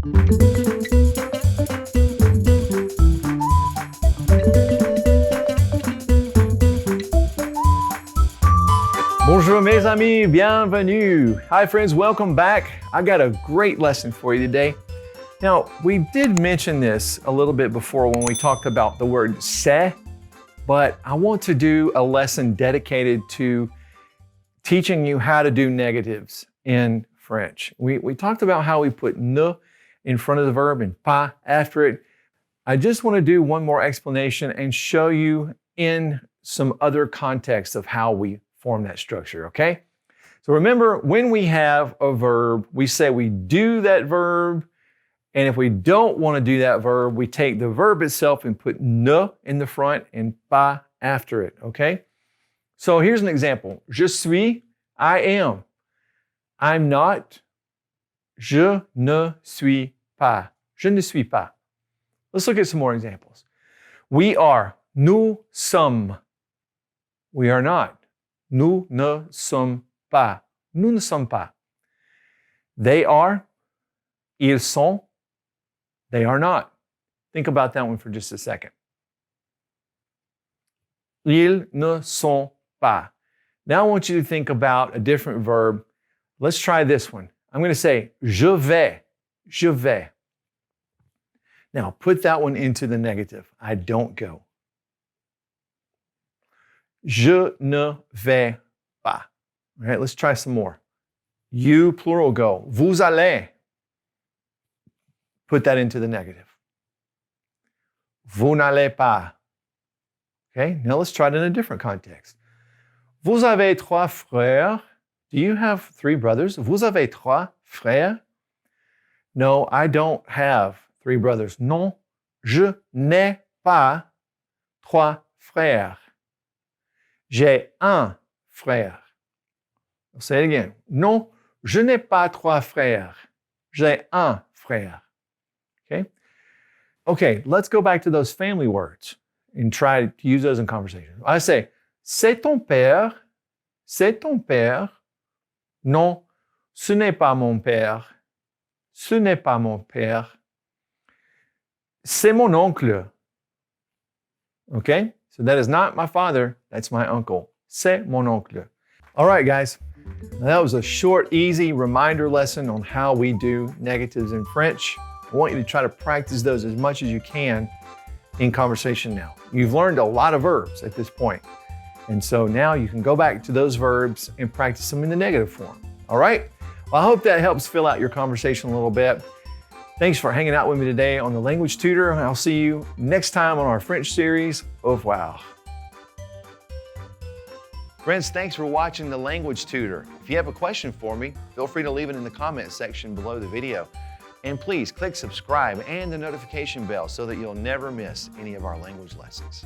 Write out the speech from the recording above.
Bonjour mes amis, bienvenue. Hi friends, welcome back. I got a great lesson for you today. Now, we did mention this a little bit before when we talked about the word c'est, but I want to do a lesson dedicated to teaching you how to do negatives in French. We talked about how we put ne in front of the verb and pas after it. I just want to do one more explanation and show you in some other context of how we form that structure, okay? So remember, when we have a verb, we say we do that verb, and if we don't want to do that verb, we take the verb itself and put ne in the front and pas after it, okay? So here's an example. Je suis, I am. I'm not. Je ne suis pas. Je ne suis pas. Let's look at some more examples. We are. Nous sommes. We are not. Nous ne sommes pas. Nous ne sommes pas. They are. Ils sont. They are not. Think about that one for just a second. Ils ne sont pas. Now I want you to think about a different verb. Let's try this one. I'm going to say je vais. Je vais. Now put that one into the negative. I don't go. Je ne vais pas. All right, let's try some more. You, plural, go. Vous allez. Put that into the negative. Vous n'allez pas. Okay, now let's try it in a different context. Vous avez trois frères. Do you have three brothers? Vous avez trois frères? No, I don't have three brothers. Non, je n'ai pas trois frères. J'ai un frère. I'll say it again. Non, je n'ai pas trois frères. J'ai un frère. Okay? Okay, let's go back to those family words and try to use those in conversation. I say, c'est ton père. C'est ton père. Non, ce n'est pas mon père. Ce n'est pas mon père. C'est mon oncle. Okay? So that is not my father, that's my uncle. C'est mon oncle. All right, guys. Now that was a short, easy reminder lesson on how we do negatives in French. I want you to try to practice those as much as you can in conversation now. You've learned a lot of verbs at this point. And so now you can go back to those verbs and practice them in the negative form. All right? Well, I hope that helps fill out your conversation a little bit. Thanks for hanging out with me today on the Language Tutor. I'll see you next time on our French series. Au revoir. Friends, thanks for watching the Language Tutor. If you have a question for me, feel free to leave it in the comment section below the video. And please click subscribe and the notification bell so that you'll never miss any of our language lessons.